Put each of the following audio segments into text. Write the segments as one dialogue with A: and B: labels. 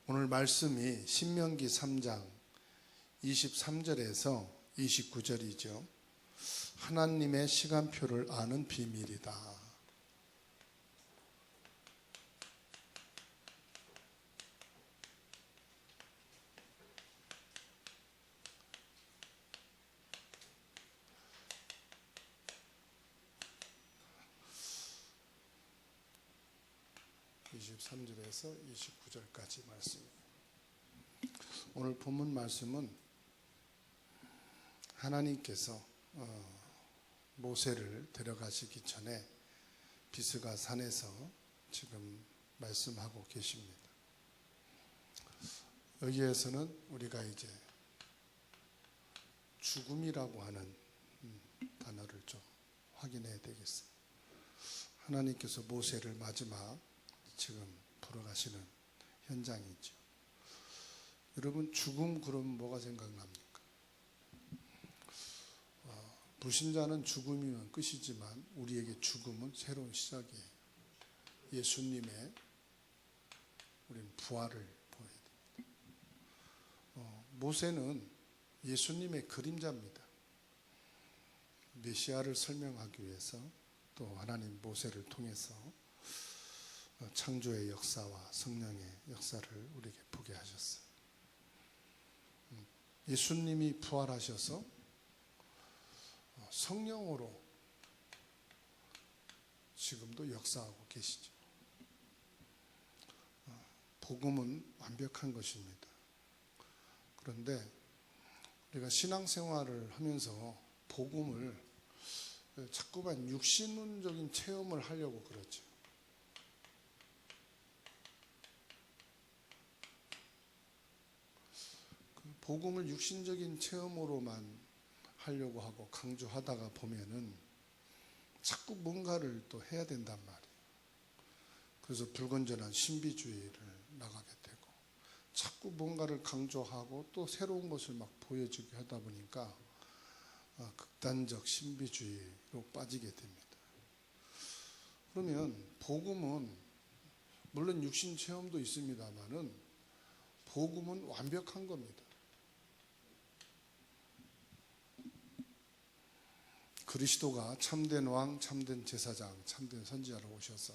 A: 오늘 말씀이 신명기 3장 23절에서 29절이죠. 하나님의 시간표를 아는 비밀이다. (23절에서 29절까지) 말씀입니다. 오늘 본문 말씀은 하나님께서 모세를 데려가시기 전에 비스가 산에서 지금 말씀하고 계십니다. 여기에서는 우리가 이제 죽음이라고 하는 단어를 좀 확인해야 되겠어요. 하나님께서 모세를 마지막 지금 보러 가시는 현장이죠. 여러분, 죽음 그러면 뭐가 생각납니까? 불신자는 죽음이면 끝이지만 우리에게 죽음은 새로운 시작이에요. 예수님의 우리는 부활을 보여야 됩니다. 모세는 예수님의 그림자입니다. 메시아를 설명하기 위해서 또 하나님 모세를 통해서 창조의 역사와 성령의 역사를 우리에게 보게 하셨어요. 예수님이 부활하셔서 성령으로 지금도 역사하고 계시죠. 복음은 완벽한 것입니다. 그런데 우리가 신앙생활을 하면서 복음을 자꾸만 육신론적인 체험을 하려고 그러죠. 복음을 육신적인 체험으로만 하려고 하고 강조하다가 보면은 자꾸 뭔가를 또 해야 된단 말이에요. 그래서 불건전한 신비주의를 나가게 되고 자꾸 뭔가를 강조하고 또 새로운 것을 막 보여주게 하다 보니까 극단적 신비주의로 빠지게 됩니다. 그러면 복음은 물론 육신 체험도 있습니다만은 복음은 완벽한 겁니다. 그리스도가 참된 왕, 참된 제사장, 참된 선지자로 오셔서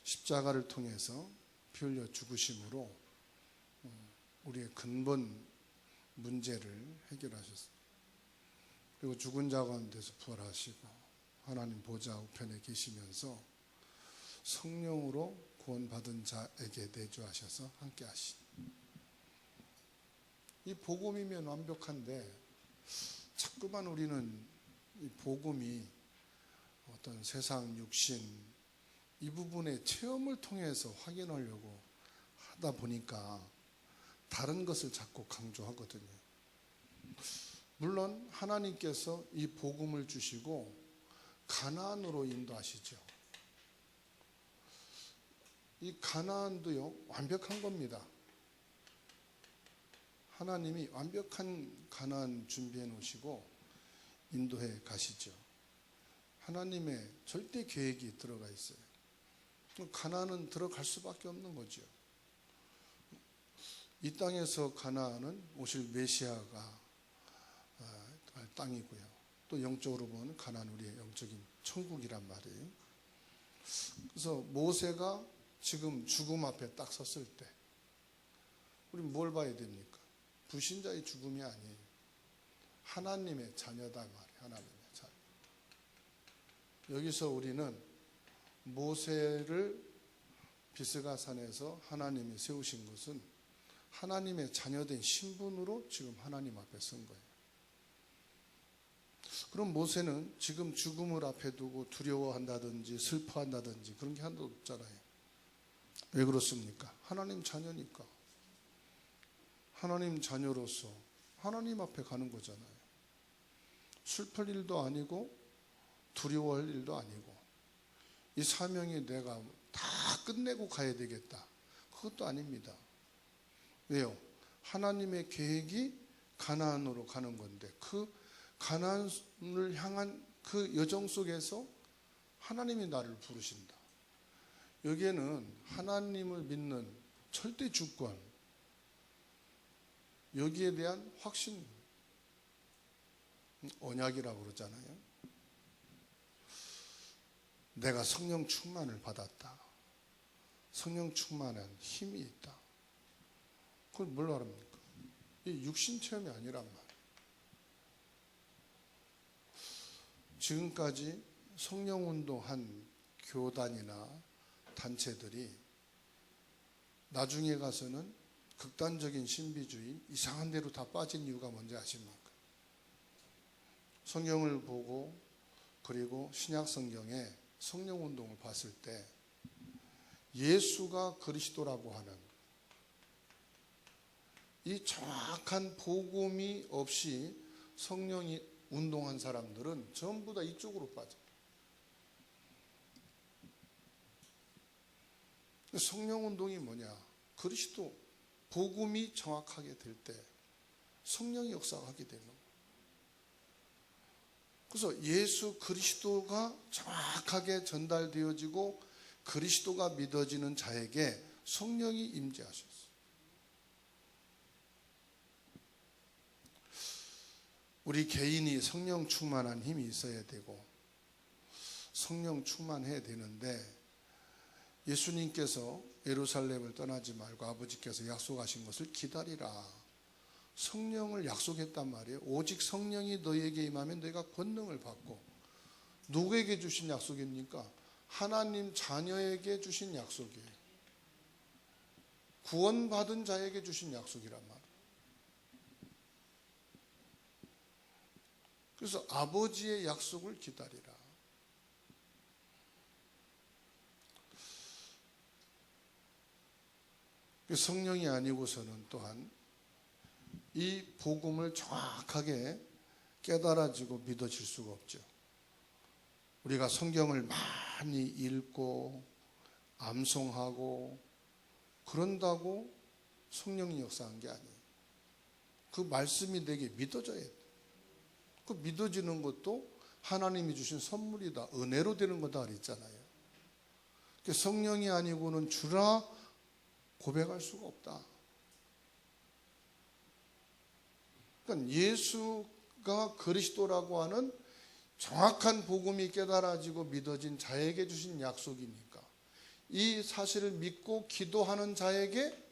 A: 십자가를 통해서 피 흘려 죽으심으로 우리의 근본 문제를 해결하셨습니다. 그리고 죽은 자 가운데서 부활하시고 하나님 보좌 우편에 계시면서 성령으로 구원받은 자에게 내주하셔서 함께 하신 이 복음이면 완벽한데 자꾸만 우리는 이 복음이 어떤 세상 육신 이 부분의 체험을 통해서 확인하려고 하다 보니까 다른 것을 자꾸 강조하거든요. 물론 하나님께서 이 복음을 주시고 가나안으로 인도하시죠. 이 가나안도요 완벽한 겁니다. 하나님이 완벽한 가나안 준비해 놓으시고 인도해 가시죠. 하나님의 절대 계획이 들어가 있어요. 가나안은 들어갈 수밖에 없는 거죠. 이 땅에서 가나안은 오실 메시아가 할 땅이고요. 또 영적으로 보면 가나안 우리의 영적인 천국이란 말이에요. 그래서 모세가 지금 죽음 앞에 딱 섰을 때 우리는 뭘 봐야 됩니까? 불신자의 죽음이 아니에요. 하나님의 자녀다 말이에요. 하나님의 자녀. 여기서 우리는 모세를 비스가산에서 하나님이 세우신 것은 하나님의 자녀된 신분으로 지금 하나님 앞에 선 거예요. 그럼 모세는 지금 죽음을 앞에 두고 두려워한다든지 슬퍼한다든지 그런 게 하나도 없잖아요. 왜 그렇습니까? 하나님 자녀니까. 하나님 자녀로서 하나님 앞에 가는 거잖아요. 슬플 일도 아니고 두려워할 일도 아니고 이 사명이 내가 다 끝내고 가야 되겠다. 그것도 아닙니다. 왜요? 하나님의 계획이 가나안으로 가는 건데 그 가나안을 향한 그 여정 속에서 하나님이 나를 부르신다. 여기에는 하나님을 믿는 절대 주권, 여기에 대한 확신, 언약이라고 그러잖아요. 내가 성령 충만을 받았다. 성령 충만한 힘이 있다. 그걸 뭘로 합니까? 이 육신 체험이 아니란 말이에요. 지금까지 성령 운동한 교단이나 단체들이 나중에 가서는 극단적인 신비주의, 이상한 데로 다 빠진 이유가 뭔지 아십니까? 성경을 보고 그리고 신약 성경에 성령 운동을 봤을 때 예수가 그리스도라고 하는 이 정확한 복음이 없이 성령이 운동한 사람들은 전부 다 이쪽으로 빠져요. 성령 운동이 뭐냐? 그리스도 복음이 정확하게 될 때 성령이 역사하게 되는 거예요. 그래서 예수 그리스도가 정확하게 전달되어지고 그리스도가 믿어지는 자에게 성령이 임재하셨어요. 우리 개인이 성령 충만한 힘이 있어야 되고 성령 충만해야 되는데 예수님께서 예루살렘을 떠나지 말고 아버지께서 약속하신 것을 기다리라. 성령을 약속했단 말이에요. 오직 성령이 너희에게 임하면 너희가 권능을 받고, 누구에게 주신 약속입니까? 하나님 자녀에게 주신 약속이에요. 구원받은 자에게 주신 약속이란 말이에요. 그래서 아버지의 약속을 기다리라. 성령이 아니고서는 또한 이 복음을 정확하게 깨달아지고 믿어질 수가 없죠. 우리가 성경을 많이 읽고 암송하고 그런다고 성령이 역사한 게 아니에요. 그 말씀이 내게 믿어져야 돼. 그 믿어지는 것도 하나님이 주신 선물이다. 은혜로 되는 거다 그랬잖아요. 성령이 아니고는 주라 고백할 수가 없다. 그러니까 예수가 그리스도라고 하는 정확한 복음이 깨달아지고 믿어진 자에게 주신 약속이니까 이 사실을 믿고 기도하는 자에게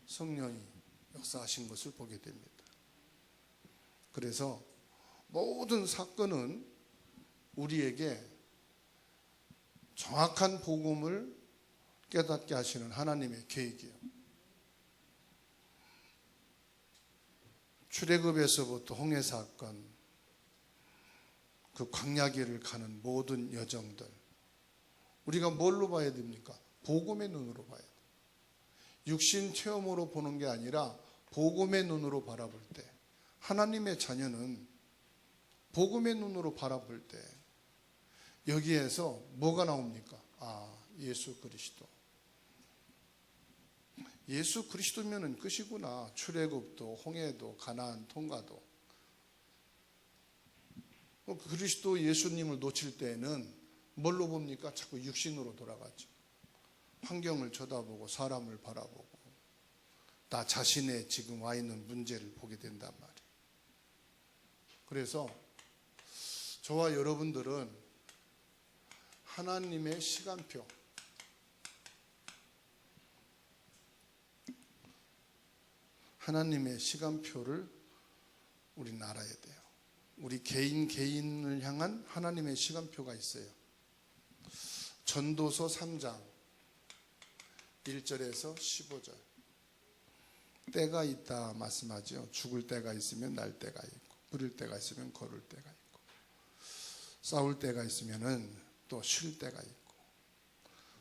A: 성령이 역사하신 것을 보게 됩니다. 그래서 모든 사건은 우리에게 정확한 복음을 깨닫게 하시는 하나님의 계획이에요. 출애굽에서부터 홍해 사건, 그 광야길을 가는 모든 여정들, 우리가 뭘로 봐야 됩니까? 복음의 눈으로 봐야 돼요. 육신 체험으로 보는 게 아니라 복음의 눈으로 바라볼 때, 하나님의 자녀는 복음의 눈으로 바라볼 때 여기에서 뭐가 나옵니까? 예수 그리스도. 예수 그리스도면은 끝이구나. 출애굽도 홍해도 가나안 통과도. 그리스도 예수님을 놓칠 때는 뭘로 봅니까? 자꾸 육신으로 돌아가죠. 환경을 쳐다보고 사람을 바라보고 나 자신의 지금 와 있는 문제를 보게 된단 말이에요. 그래서 저와 여러분들은 하나님의 시간표, 하나님의 시간표를 우리는 알아야 돼요. 우리 개인을 향한 하나님의 시간표가 있어요. 전도서 3장 1절에서 15절. 때가 있다 말씀하죠. 죽을 때가 있으면 날 때가 있고, 부릴 때가 있으면 걸을 때가 있고, 싸울 때가 있으면 또 쉴 때가 있고,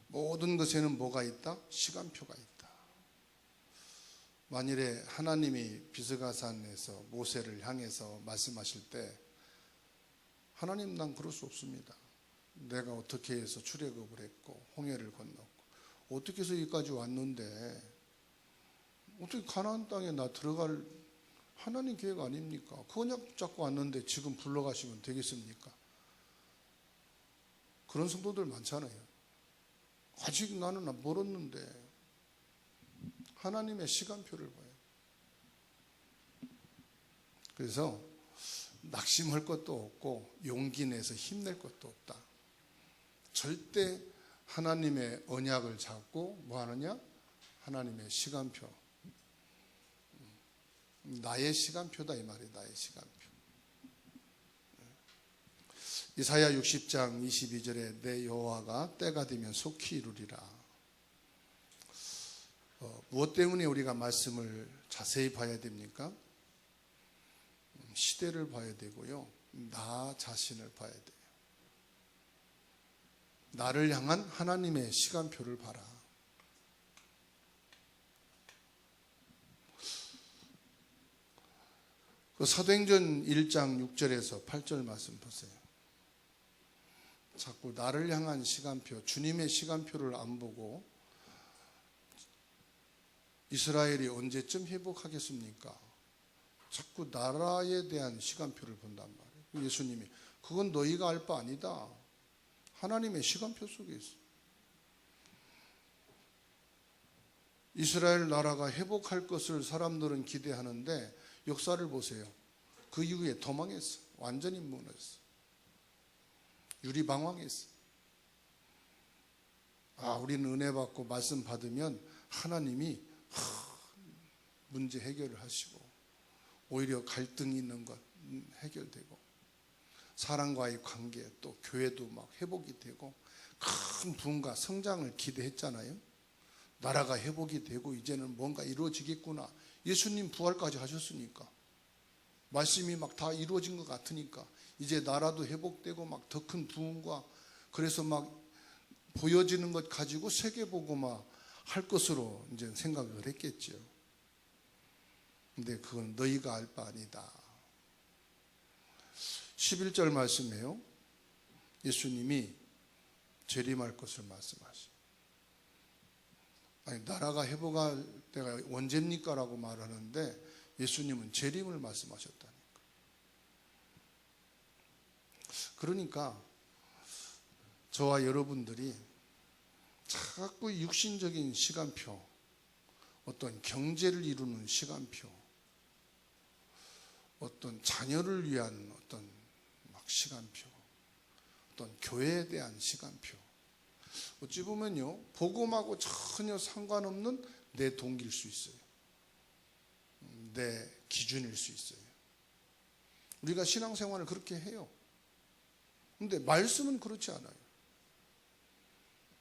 A: 모든 것에는 뭐가 있다? 시간표가 있다. 만일에 하나님이 비스가산에서 모세를 향해서 말씀하실 때, 하나님, 난 그럴 수 없습니다. 내가 어떻게 해서 출애굽을 했고 홍해를 건넜고 어떻게 해서 여기까지 왔는데 어떻게 가나안 땅에 나 들어갈 하나님 계획 아닙니까? 그거 잡고 왔는데 지금 불러가시면 되겠습니까? 그런 성도들 많잖아요. 아직 나는 멀었는데 하나님의 시간표를 봐요. 그래서 낙심할 것도 없고 용기 내서 힘낼 것도 없다. 절대 하나님의 언약을 잡고 뭐 하느냐? 하나님의 시간표. 나의 시간표다 이 말이에요. 나의 시간표. 이사야 60장 22절에 내 여호와가 때가 되면 속히 이루리라. 무엇 때문에 우리가 말씀을 자세히 봐야 됩니까? 시대를 봐야 되고요. 나 자신을 봐야 돼요. 나를 향한 하나님의 시간표를 봐라. 그 사도행전 1장 6절에서 8절 말씀 보세요. 자꾸 나를 향한 시간표, 주님의 시간표를 안 보고 이스라엘이 언제쯤 회복하겠습니까? 자꾸 나라에 대한 시간표를 본단 말이에요. 예수님이 그건 너희가 알 바 아니다. 하나님의 시간표 속에 있어. 이스라엘 나라가 회복할 것을 사람들은 기대하는데 역사를 보세요. 그 이후에 더 망했어. 완전히 무너졌어. 유리방황했어. 우리는 은혜 받고 말씀 받으면 하나님이 문제 해결을 하시고 오히려 갈등이 있는 것 해결되고 사람과의 관계 또 교회도 막 회복이 되고 큰 부흥과 성장을 기대했잖아요. 나라가 회복이 되고 이제는 뭔가 이루어지겠구나. 예수님 부활까지 하셨으니까 말씀이 막 다 이루어진 것 같으니까 이제 나라도 회복되고 막 더 큰 부흥과 그래서 막 보여지는 것 가지고 세계보고마 할 것으로 이제 생각을 했겠죠. 근데 그건 너희가 알 바 아니다. 11절 말씀이에요. 예수님이 재림할 것을 말씀하시죠. 아니 나라가 회복할 때가 언제입니까? 라고 말하는데 예수님은 재림을 말씀하셨다니까. 그러니까 저와 여러분들이 자꾸 육신적인 시간표, 어떤 경제를 이루는 시간표, 어떤 자녀를 위한 어떤 막 시간표, 어떤 교회에 대한 시간표, 어찌 보면요 복음하고 전혀 상관없는 내 동기일 수 있어요. 내 기준일 수 있어요. 우리가 신앙생활을 그렇게 해요. 근데 말씀은 그렇지 않아요.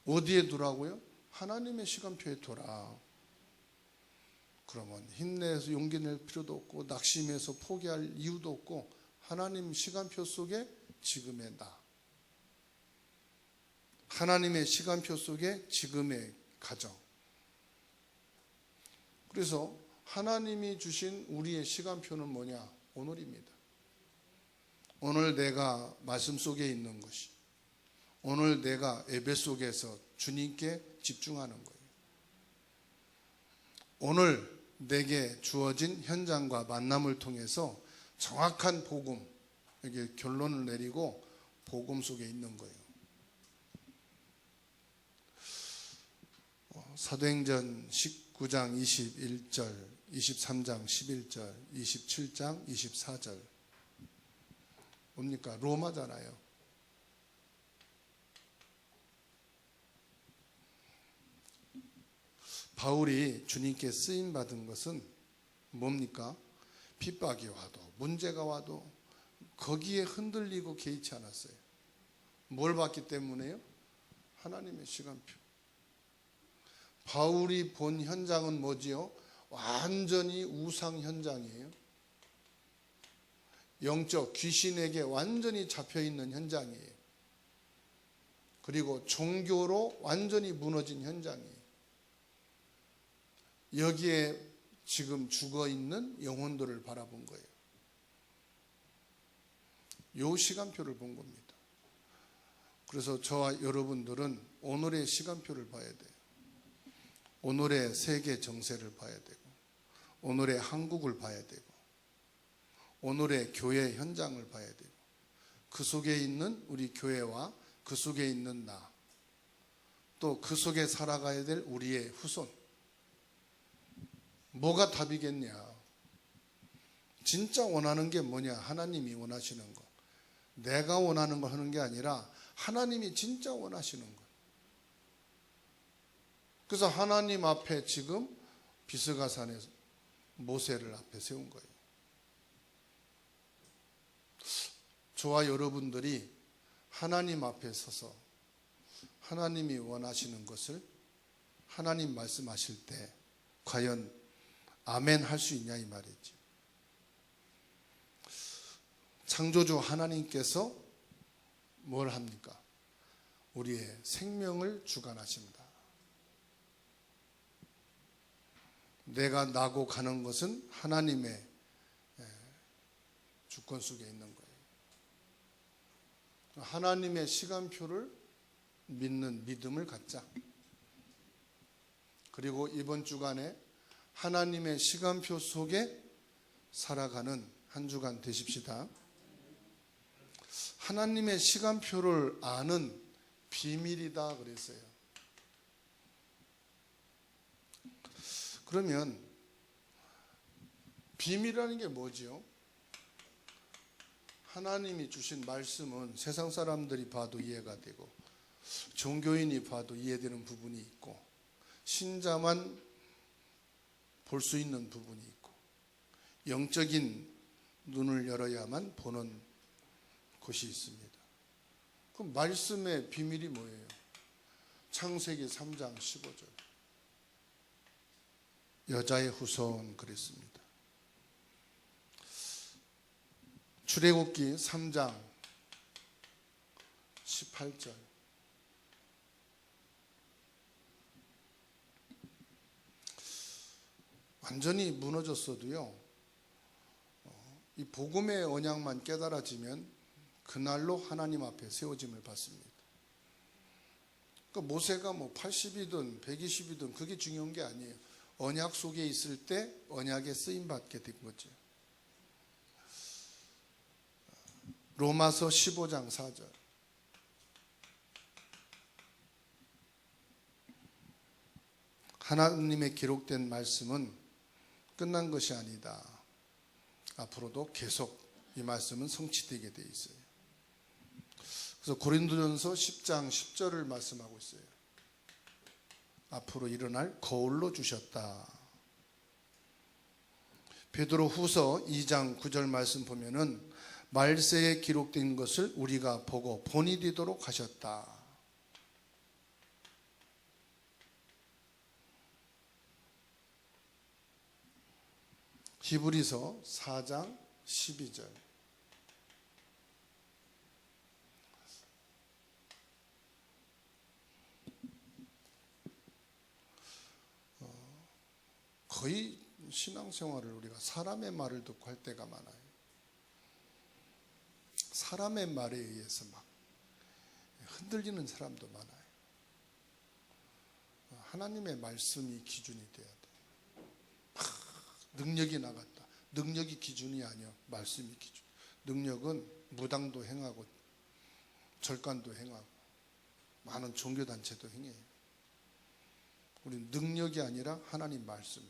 A: 어디에 두라고요? 하나님의 시간표에 둬라. 그러면 힘내서 용기 낼 필요도 없고 낙심해서 포기할 이유도 없고 하나님 시간표 속에 지금의 나, 하나님의 시간표 속에 지금의 가정. 그래서 하나님이 주신 우리의 시간표는 뭐냐? 오늘입니다. 오늘 내가 말씀 속에 있는 것이, 오늘 내가 예배 속에서 주님께 집중하는 거예요. 오늘 내게 주어진 현장과 만남을 통해서 정확한 복음, 여기 결론을 내리고 복음 속에 있는 거예요. 사도행전 19장 21절, 23장 11절, 27장 24절 뭡니까? 로마잖아요. 바울이 주님께 쓰임받은 것은 뭡니까? 핍박이 와도 문제가 와도 거기에 흔들리고 개의치 않았어요. 뭘 봤기 때문에요? 하나님의 시간표. 바울이 본 현장은 뭐지요? 완전히 우상 현장이에요. 영적 귀신에게 완전히 잡혀있는 현장이에요. 그리고 종교로 완전히 무너진 현장이에요. 여기에 지금 죽어있는 영혼들을 바라본 거예요. 요 시간표를 본 겁니다. 그래서 저와 여러분들은 오늘의 시간표를 봐야 돼요. 오늘의 세계 정세를 봐야 되고 오늘의 한국을 봐야 되고 오늘의 교회 현장을 봐야 되고 그 속에 있는 우리 교회와 그 속에 있는 나, 또 그 속에 살아가야 될 우리의 후손, 뭐가 답이겠냐? 진짜 원하는 게 뭐냐? 하나님이 원하시는 거. 내가 원하는 거 하는 게 아니라 하나님이 진짜 원하시는 거. 그래서 하나님 앞에 지금 비스가산에서 모세를 앞에 세운 거예요. 저와 여러분들이 하나님 앞에 서서 하나님이 원하시는 것을 하나님 말씀하실 때 과연 아멘 할 수 있냐 이 말이지. 창조주 하나님께서 뭘 합니까? 우리의 생명을 주관하십니다. 내가 나고 가는 것은 하나님의 주권 속에 있는 거예요. 하나님의 시간표를 믿는 믿음을 갖자. 그리고 이번 주간에 하나님의 시간표 속에 살아가는 한 주간 되십시다. 하나님의 시간표를 아는 비밀이다 그랬어요. 그러면 비밀이라는 게 뭐지요? 하나님이 주신 말씀은 세상 사람들이 봐도 이해가 되고 종교인이 봐도 이해되는 부분이 있고 신자만 볼 수 있는 부분이 있고 영적인 눈을 열어야만 보는 것이 있습니다. 그럼 말씀의 비밀이 뭐예요? 창세기 3장 15절. 여자의 후손 그랬습니다. 출애굽기 3장 18절. 완전히 무너졌어도요, 이 복음의 언약만 깨달아지면 그날로 하나님 앞에 세워짐을 받습니다. 그러니까 모세가 뭐 80이든 120이든 그게 중요한 게 아니에요. 언약 속에 있을 때 언약에 쓰임 받게 된 거죠. 로마서 15장 4절. 하나님의 기록된 말씀은 끝난 것이 아니다. 앞으로도 계속 이 말씀은 성취되게 돼 있어요. 그래서 고린도전서 10장 10절을 말씀하고 있어요. 앞으로 일어날 거울로 주셨다. 베드로 후서 2장 9절 말씀 보면은 말세에 기록된 것을 우리가 보고 본이 되도록 하셨다. 히브리서 4장 12절. 거의 신앙생활을 우리가 사람의 말을 듣고 할 때가 많아요. 사람의 말에 의해서 막 흔들리는 사람도 많아요. 하나님의 말씀이 기준이 돼야 돼요. 능력이 나갔다. 능력이 기준이 아니야. 말씀이 기준. 능력은 무당도 행하고 절간도 행하고 많은 종교단체도 행해요. 우리는 능력이 아니라 하나님 말씀.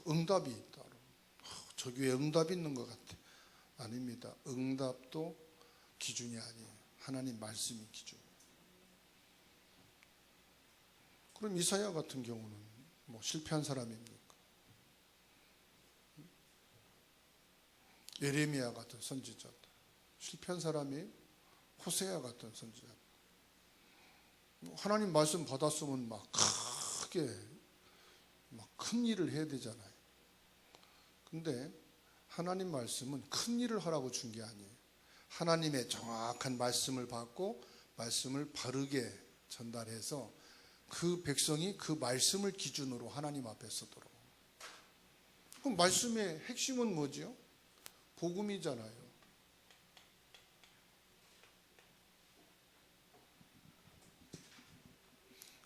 A: 응답이 있다. 저 교회에 응답이 있는 것 같아. 아닙니다. 응답도 기준이 아니에요. 하나님 말씀이 기준. 그럼 이사야 같은 경우는 뭐 실패한 사람입니까? 예레미야 같은 선지자 실패한 사람이 호세아 같은 선지자. 하나님 말씀 받았으면 막 크게 막 큰 일을 해야 되잖아요. 근데 하나님 말씀은 큰 일을 하라고 준 게 아니에요. 하나님의 정확한 말씀을 받고 말씀을 바르게 전달해서 그 백성이 그 말씀을 기준으로 하나님 앞에 서도록. 그럼 말씀의 핵심은 뭐지요? 복음이잖아요.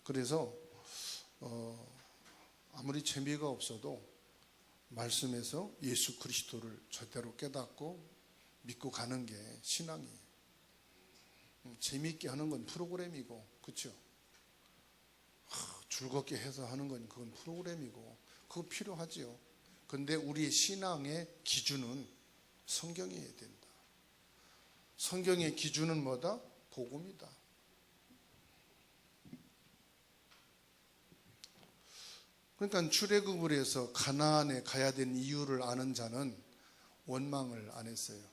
A: 그래서 아무리 재미가 없어도 말씀에서 예수 그리스도를 절대로 깨닫고 믿고 가는 게 신앙이에요. 재미있게 하는 건 프로그램이고, 그렇죠? 즐겁게 해서 하는 건 그건 프로그램이고 그거 필요하지요. 근데 우리의 신앙의 기준은 성경이어야 된다. 성경의 기준은 뭐다? 복음이다. 그러니까 출애굽을 해서 가나안에 가야 되는 이유를 아는 자는 원망을 안 했어요.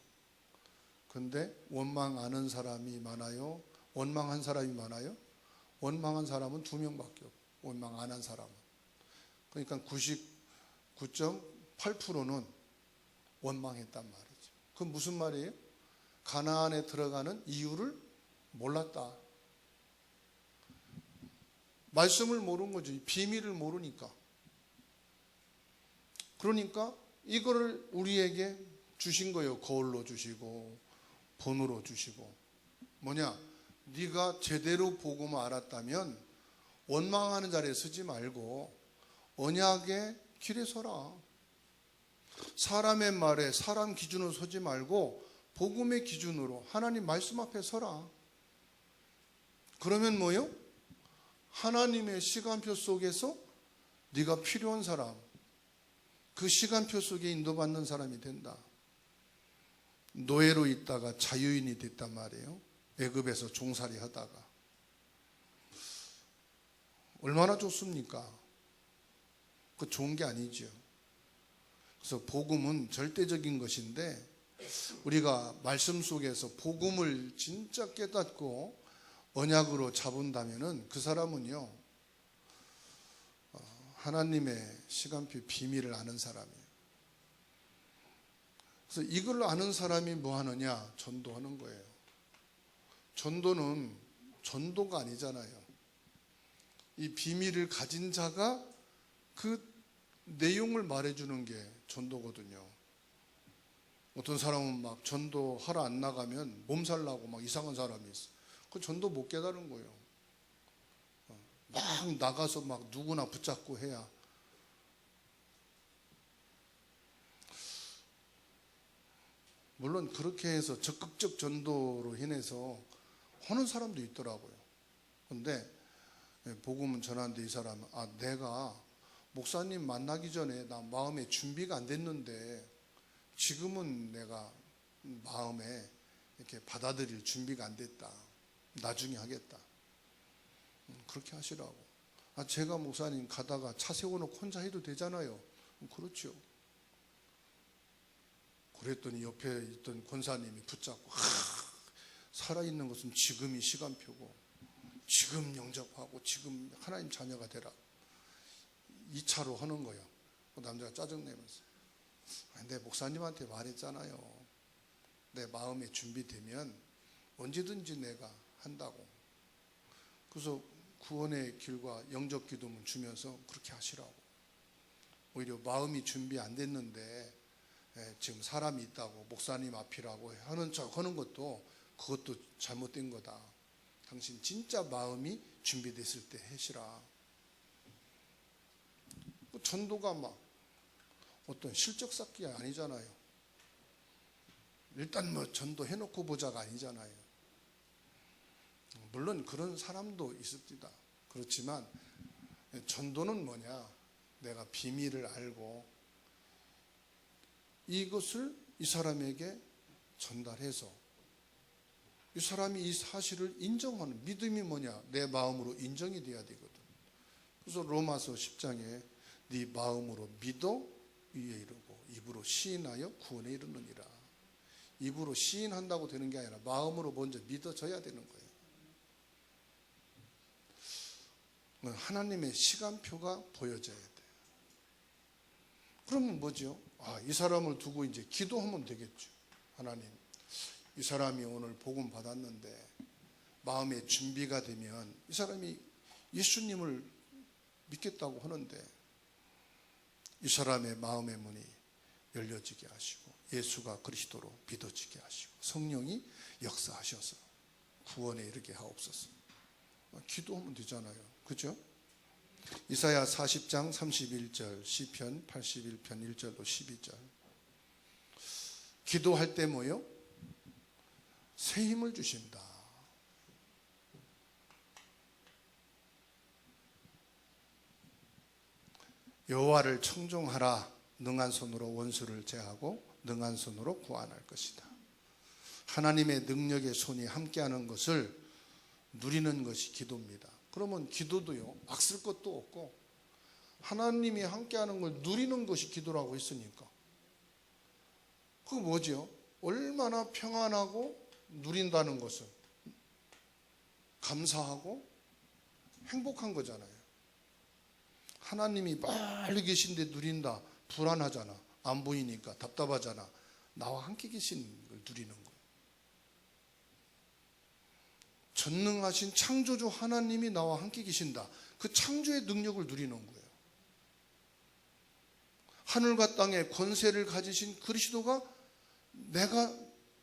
A: 근데 원망 안 한 사람이 많아요? 원망한 사람이 많아요? 원망한 사람은 2명밖에 없고 원망 안 한 사람은. 그러니까 99.8%는 원망했단 말이죠. 그건 무슨 말이에요? 가나안에 들어가는 이유를 몰랐다. 말씀을 모르는 거죠. 비밀을 모르니까. 그러니까 이거를 우리에게 주신 거예요. 거울로 주시고 본으로 주시고. 뭐냐? 네가 제대로 복음을 알았다면 원망하는 자리에 서지 말고 언약의 길에 서라. 사람의 말에 사람 기준으로 서지 말고 복음의 기준으로 하나님 말씀 앞에 서라. 그러면 뭐요? 하나님의 시간표 속에서 네가 필요한 사람, 그 시간표 속에 인도받는 사람이 된다. 노예로 있다가 자유인이 됐단 말이에요. 애굽에서 종살이 하다가. 얼마나 좋습니까? 그 좋은 게 아니죠. 그래서 복음은 절대적인 것인데 우리가 말씀 속에서 복음을 진짜 깨닫고 언약으로 잡은다면은 그 사람은요 하나님의 시간표 비밀을 아는 사람이에요. 그래서 이걸 아는 사람이 뭐 하느냐? 전도하는 거예요. 전도는 전도가 아니잖아요. 이 비밀을 가진 자가 그 내용을 말해주는 게 전도거든요. 어떤 사람은 막 전도하러 안 나가면 몸살나고 막 이상한 사람이 있어. 그 전도 못 깨달은 거예요. 막 나가서 막 누구나 붙잡고 해야. 물론 그렇게 해서 적극적 전도로 인해서 하는 사람도 있더라고요. 그런데 복음은 전하는데 이 사람은 내가 목사님 만나기 전에 나 마음에 준비가 안 됐는데 지금은 내가 마음에 이렇게 받아들일 준비가 안 됐다. 나중에 하겠다. 그렇게 하시라고. 제가 목사님 가다가 차 세워놓고 혼자 해도 되잖아요. 그렇죠. 그랬더니 옆에 있던 권사님이 붙잡고 살아있는 것은 지금이 시간표고 지금 영접하고 지금 하나님 자녀가 되라. 2차로 하는 거예요. 그 남자가 짜증내면서 내 목사님한테 말했잖아요. 내 마음에 준비되면 언제든지 내가 한다고. 그래서 구원의 길과 영접 기도문 주면서 그렇게 하시라고. 오히려 마음이 준비 안 됐는데 지금 사람이 있다고 목사님 앞이라고 하는 척 하는 것도 그것도 잘못된 거다. 당신 진짜 마음이 준비됐을 때 하시라. 전도가 막 어떤 실적 쌓기가 아니잖아요. 일단 뭐 전도 해놓고 보자가 아니잖아요. 물론 그런 사람도 있습니다. 그렇지만 전도는 뭐냐? 내가 비밀을 알고 이것을 이 사람에게 전달해서 이 사람이 이 사실을 인정하는 믿음이 뭐냐? 내 마음으로 인정이 돼야 되거든. 그래서 로마서 10장에 네 마음으로 믿어 위에 이르고 입으로 시인하여 구원에 이르느니라. 입으로 시인한다고 되는 게 아니라 마음으로 먼저 믿어져야 되는 거예요. 하나님의 시간표가 보여져야 돼요. 그러면 뭐죠? 이 사람을 두고 이제 기도하면 되겠죠. 하나님, 이 사람이 오늘 복음 받았는데 마음의 준비가 되면 이 사람이 예수님을 믿겠다고 하는데 이 사람의 마음의 문이 열려지게 하시고 예수가 그리스도로 믿어지게 하시고 성령이 역사하셔서 구원에 이르게 하옵소서. 기도하면 되잖아요. 그죠? 이사야 40장 31절, 시편 81편 1절로 12절. 기도할 때 뭐요? 새 힘을 주신다. 여호와를 청종하라. 능한 손으로 원수를 제하고 능한 손으로 구원할 것이다. 하나님의 능력의 손이 함께하는 것을 누리는 것이 기도입니다. 그러면 기도도요, 막 쓸 것도 없고 하나님이 함께하는 걸 누리는 것이 기도라고 했으니까 그거 뭐죠? 얼마나 평안하고 누린다는 것은 감사하고 행복한 거잖아요. 하나님이 멀리 계신데 누린다. 불안하잖아. 안 보이니까 답답하잖아. 나와 함께 계신 걸 누리는 거예요. 전능하신 창조주 하나님이 나와 함께 계신다. 그 창조의 능력을 누리는 거예요. 하늘과 땅의 권세를 가지신 그리스도가 내가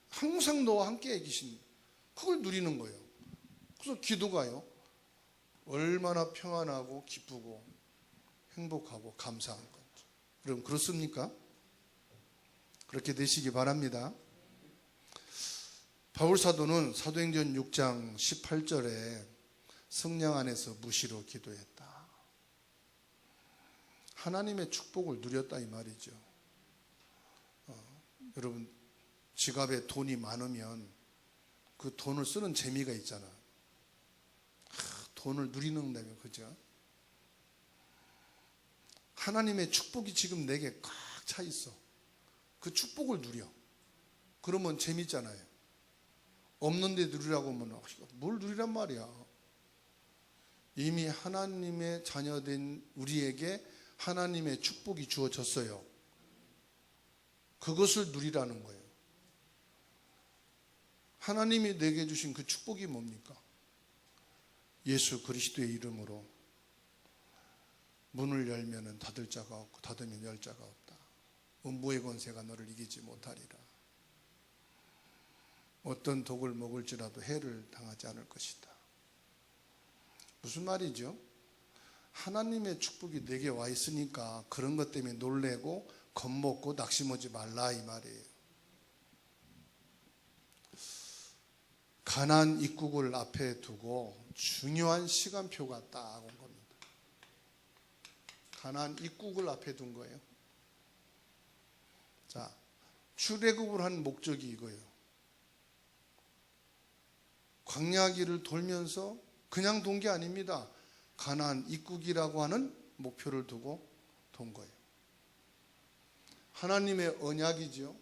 A: 항상 너와 함께 계신 그걸 누리는 거예요. 그래서 기도가요, 얼마나 평안하고 기쁘고 행복하고 감사한 거죠. 여러분 그렇습니까? 그렇게 되시기 바랍니다. 바울사도는 사도행전 6장 18절에 성령 안에서 무시로 기도했다. 하나님의 축복을 누렸다 이 말이죠. 여러분 지갑에 돈이 많으면 그 돈을 쓰는 재미가 있잖아. 돈을 누리는 다면 그죠? 하나님의 축복이 지금 내게 꽉 차 있어. 그 축복을 누려. 그러면 재밌잖아요. 없는데 누리라고 하면 뭘 누리란 말이야. 이미 하나님의 자녀된 우리에게 하나님의 축복이 주어졌어요. 그것을 누리라는 거예요. 하나님이 내게 주신 그 축복이 뭡니까? 예수 그리스도의 이름으로 문을 열면 닫을 자가 없고 닫으면 열 자가 없다. 음부의 권세가 너를 이기지 못하리라. 어떤 독을 먹을지라도 해를 당하지 않을 것이다. 무슨 말이죠? 하나님의 축복이 내게 와 있으니까 그런 것 때문에 놀래고 겁먹고 낙심하지 말라 이 말이에요. 가나안 입국을 앞에 두고 중요한 시간표가 딱 온 겁니다. 가나안 입국을 앞에 둔 거예요. 자, 출애굽을 한 목적이 이거예요. 광야길을 돌면서 그냥 돈 게 아닙니다. 가나안 입국이라고 하는 목표를 두고 돈 거예요. 하나님의 언약이죠.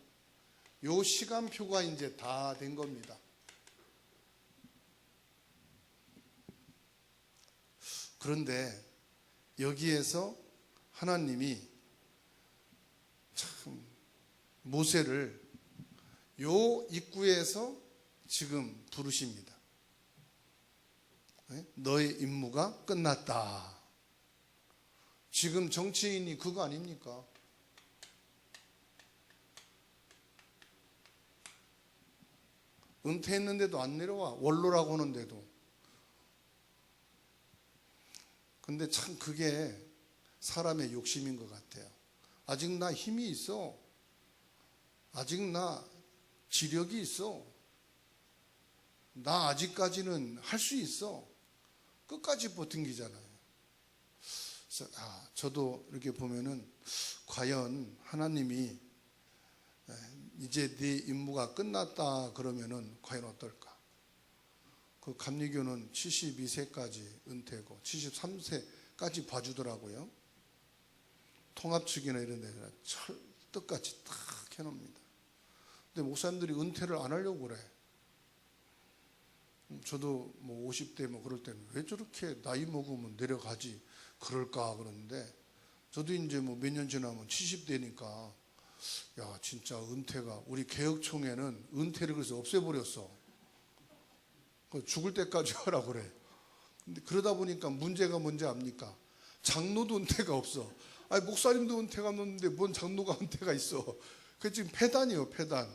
A: 요 시간표가 이제 다 된 겁니다. 그런데 여기에서 하나님이 참 모세를 요 입구에서 지금 부르십니다. 너의 임무가 끝났다. 지금 정치인이 그거 아닙니까? 은퇴했는데도 안 내려와. 원로라고 하는데도. 근데 참 그게 사람의 욕심인 것 같아요. 아직 나 힘이 있어. 아직 나 지력이 있어. 나 아직까지는 할 수 있어. 끝까지 버팅기잖아요. 그래서 저도 이렇게 보면은 과연 하나님이 이제 네 임무가 끝났다 그러면은 과연 어떨까? 그 감리교는 72세까지 은퇴고 73세까지 봐주더라고요. 통합 측이나 이런 데는 철떡같이 딱 해놓습니다. 근데 목사님들이 은퇴를 안 하려고 그래. 저도 뭐 50대 뭐 그럴 때는 왜 저렇게 나이 먹으면 내려가지 그럴까 그러는데 저도 이제 뭐 몇 년 지나면 70대니까 야 진짜 은퇴가 우리 개혁총회는 은퇴를 그래서 없애버렸어. 죽을 때까지 하라고 그래. 근데 그러다 보니까 문제가 뭔지 압니까? 장로도 은퇴가 없어. 아니 목사님도 은퇴가 없는데 뭔 장로가 은퇴가 있어. 그게 지금 폐단이에요, 폐단.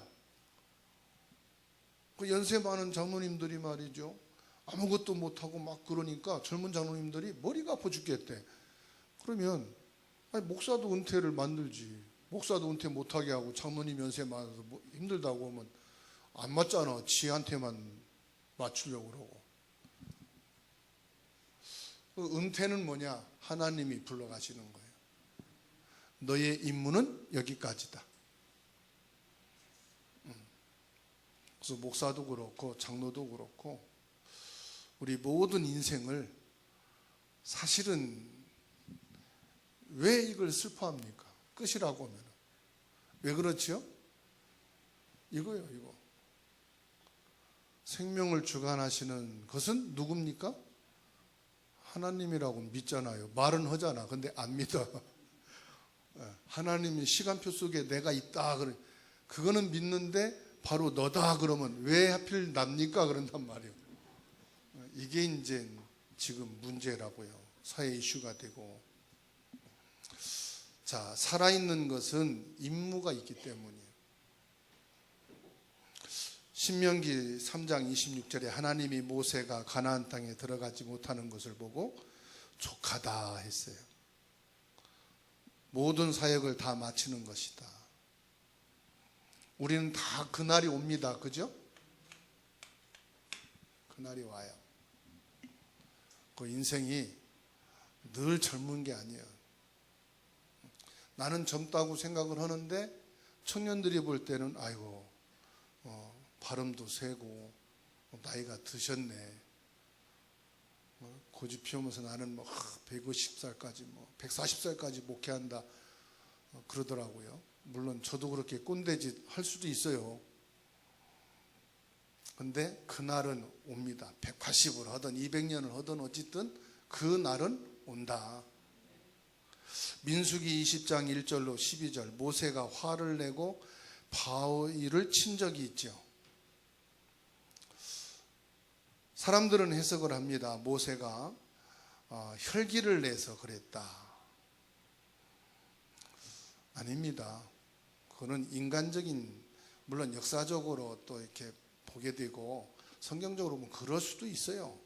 A: 그 연세 많은 장로님들이 말이죠. 아무것도 못하고 막 그러니까 젊은 장로님들이 머리가 아파 죽겠대. 그러면 아니 목사도 은퇴를 만들지. 목사도 은퇴 못하게 하고 장로님 연세 많아서 뭐 힘들다고 하면 안 맞잖아. 지한테만 맞추려고 그러고. 그 은퇴는 뭐냐? 하나님이 불러가시는 거예요. 너의 임무는 여기까지다. 그래서 목사도 그렇고 장로도 그렇고 우리 모든 인생을 사실은 왜 이걸 슬퍼합니까? 끝이라고 하면 왜 그렇지요? 이거예요, 이거. 생명을 주관하시는 것은 누굽니까? 하나님이라고 믿잖아요. 말은 하잖아. 근데 안 믿어. 하나님이 시간표 속에 내가 있다. 그거는 믿는데 바로 너다 그러면 왜 하필 납니까? 그런단 말이에요. 이게 이제 지금 문제라고요. 사회 이슈가 되고. 자, 살아있는 것은 임무가 있기 때문이에요. 신명기 3장 26절에 하나님이 모세가 가나안 땅에 들어가지 못하는 것을 보고 족하다 했어요. 모든 사역을 다 마치는 것이다. 우리는 다 그날이 옵니다. 그죠? 그날이 와요. 그 인생이 늘 젊은 게 아니에요. 나는 젊다고 생각을 하는데 청년들이 볼 때는 아이고 발음도 세고 나이가 드셨네. 고집 피우면서 나는 150살까지 140살까지 목회한다 그러더라고요. 물론 저도 그렇게 꼰대짓 할 수도 있어요. 근데 그날은 옵니다. 180을 하든 200년을 하든 어쨌든 그날은 온다. 민수기 20장 1절로 12절 모세가 화를 내고 바위를 친 적이 있죠. 사람들은 해석을 합니다. 모세가 혈기를 내서 그랬다. 아닙니다. 그거는 인간적인, 물론 역사적으로 또 이렇게 보게 되고 성경적으로 보면 그럴 수도 있어요.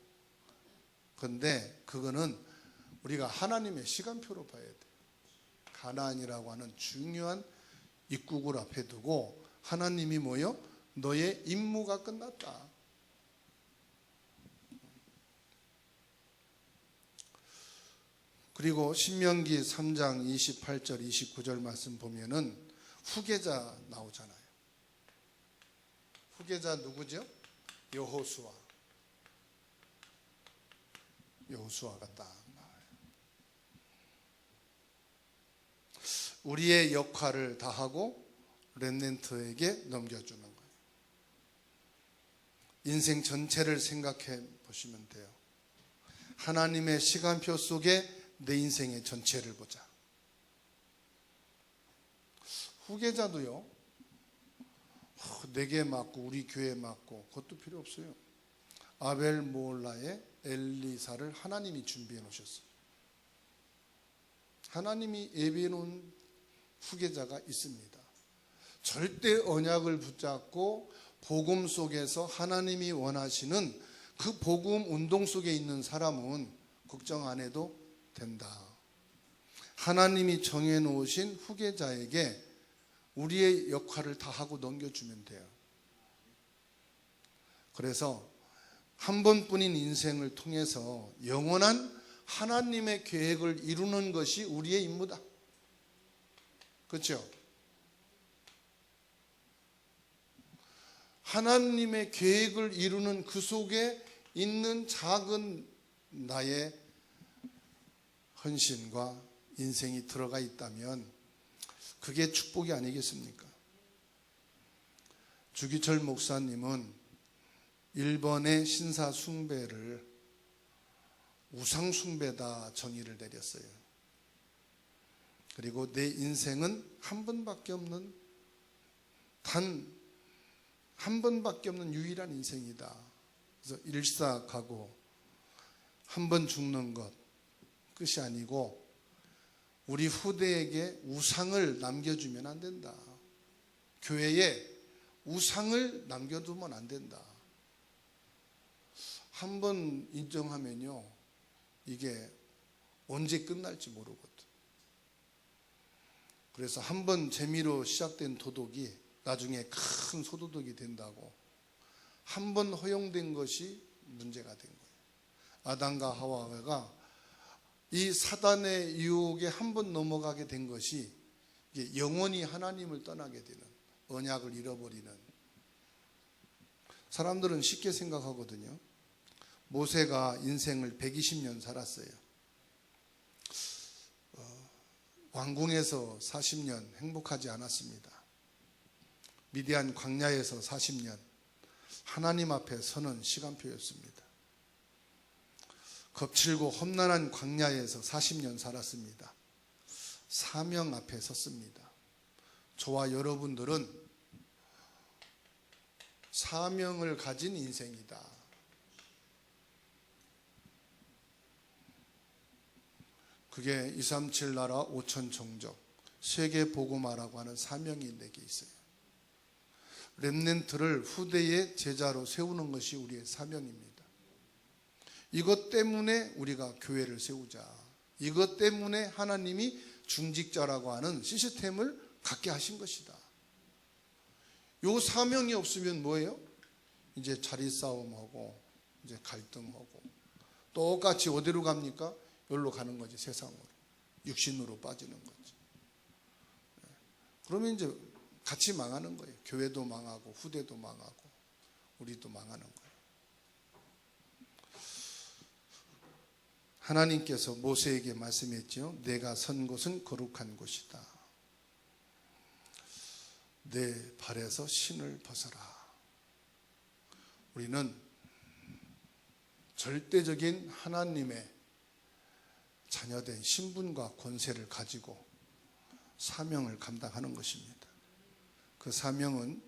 A: 그런데 그거는 우리가 하나님의 시간표로 봐야 돼. 가나안이라고 하는 중요한 입국을 앞에 두고 하나님이 뭐요? 너의 임무가 끝났다. 그리고 신명기 3장 28절 29절 말씀 보면은 후계자 나오잖아요. 후계자 누구죠? 여호수아. 여호수아가 딱 나와요. 우리의 역할을 다하고 렘넌트에게 넘겨주는 거예요. 인생 전체를 생각해 보시면 돼요. 하나님의 시간표 속에 내 인생의 전체를 보자. 후계자도요, 내게 맡고 우리 교회에 맡고 그것도 필요 없어요. 아벨 모홀라의 엘리사를 하나님이 준비해 놓으셨어요. 하나님이 예비해 놓은 후계자가 있습니다. 절대 언약을 붙잡고 복음 속에서 하나님이 원하시는 그 복음 운동 속에 있는 사람은 걱정 안 해도 된다. 하나님이 정해놓으신 후계자에게 우리의 역할을 다 하고 넘겨주면 돼요. 그래서 한 번뿐인 인생을 통해서 영원한 하나님의 계획을 이루는 것이 우리의 임무다. 그렇죠? 하나님의 계획을 이루는 그 속에 있는 작은 나의 헌신과 인생이 들어가 있다면 그게 축복이 아니겠습니까? 주기철 목사님은 일본의 신사 숭배를 우상 숭배다 정의를 내렸어요. 그리고 내 인생은 한 번밖에 없는 단 한 번밖에 없는 유일한 인생이다. 그래서 일사가고 한 번 죽는 것 끝이 아니고 우리 후대에게 우상을 남겨주면 안 된다. 교회에 우상을 남겨두면 안 된다. 한 번 인정하면요, 이게 언제 끝날지 모르거든. 그래서 한 번 재미로 시작된 도덕이 나중에 큰 소도덕이 된다고. 한 번 허용된 것이 문제가 된 거예요. 아담과 하와가 이 사단의 유혹에 한 번 넘어가게 된 것이 이게 영원히 하나님을 떠나게 되는, 언약을 잃어버리는. 사람들은 쉽게 생각하거든요. 모세가 인생을 120년 살았어요. 왕궁에서 40년 행복하지 않았습니다. 미디안 광야에서 40년 하나님 앞에 서는 시간표였습니다. 겁칠고 험난한 광야에서 40년 살았습니다. 사명 앞에 섰습니다. 저와 여러분들은 사명을 가진 인생이다. 그게 237 나라 5천 종족 세계 복음화라고 하는 사명이 내게 있어요. 렘넌트를 후대의 제자로 세우는 것이 우리의 사명입니다. 이것 때문에 우리가 교회를 세우자. 이것 때문에 하나님이 중직자라고 하는 시스템을 갖게 하신 것이다. 요 사명이 없으면 뭐예요? 이제 자리 싸움하고 이제 갈등하고 똑같이 어디로 갑니까? 여기로 가는 거지. 세상으로, 육신으로 빠지는 거지. 그러면 이제 같이 망하는 거예요. 교회도 망하고 후대도 망하고 우리도 망하는 거예요. 하나님께서 모세에게 말씀했죠. 내가 선 곳은 거룩한 곳이다. 내 발에서 신을 벗어라. 우리는 절대적인 하나님의 자녀된 신분과 권세를 가지고 사명을 감당하는 것입니다. 그 사명은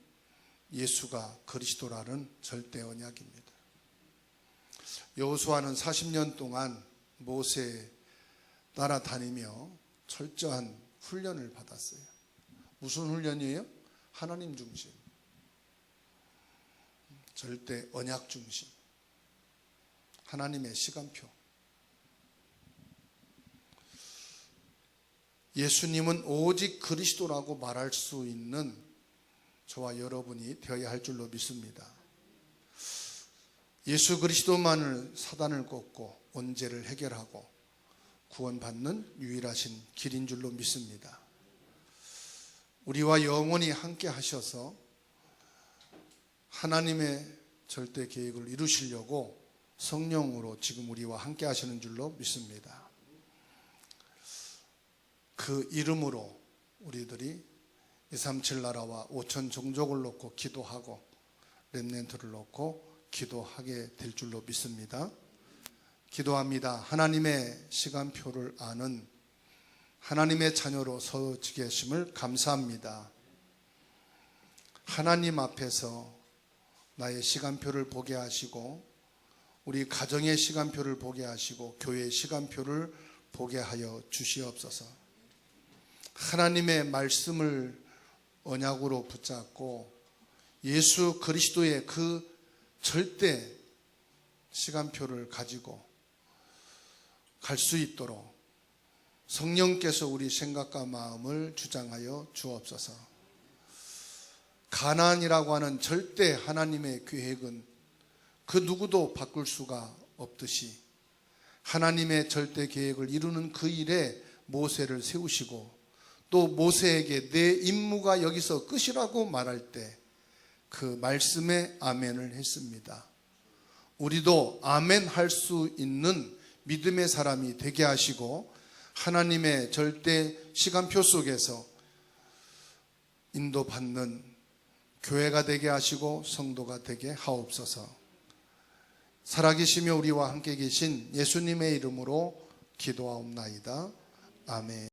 A: 예수가 그리스도라는 절대 언약입니다. 여호수아는 40년 동안 모세 따라다니며 철저한 훈련을 받았어요. 무슨 훈련이에요? 하나님 중심, 절대 언약 중심, 하나님의 시간표. 예수님은 오직 그리스도라고 말할 수 있는 저와 여러분이 되어야 할 줄로 믿습니다. 예수 그리스도만을 사단을 꺾고 원죄를 해결하고 구원받는 유일하신 길인 줄로 믿습니다. 우리와 영원히 함께 하셔서 하나님의 절대 계획을 이루시려고 성령으로 지금 우리와 함께 하시는 줄로 믿습니다. 그 이름으로 우리들이 237 나라와 5천 종족을 놓고 기도하고 렘넌트를 놓고 기도하게 될 줄로 믿습니다. 기도합니다. 하나님의 시간표를 아는 하나님의 자녀로 서지 계심을 감사합니다. 하나님 앞에서 나의 시간표를 보게 하시고 우리 가정의 시간표를 보게 하시고 교회의 시간표를 보게 하여 주시옵소서. 하나님의 말씀을 언약으로 붙잡고 예수 그리스도의 그 절대 시간표를 가지고 갈 수 있도록 성령께서 우리 생각과 마음을 주장하여 주옵소서. 가나안이라고 하는 절대 하나님의 계획은 그 누구도 바꿀 수가 없듯이 하나님의 절대 계획을 이루는 그 일에 모세를 세우시고 또 모세에게 내 임무가 여기서 끝이라고 말할 때 그 말씀에 아멘을 했습니다. 우리도 아멘 할 수 있는 믿음의 사람이 되게 하시고 하나님의 절대 시간표 속에서 인도받는 교회가 되게 하시고 성도가 되게 하옵소서. 살아계시며 우리와 함께 계신 예수님의 이름으로 기도하옵나이다. 아멘.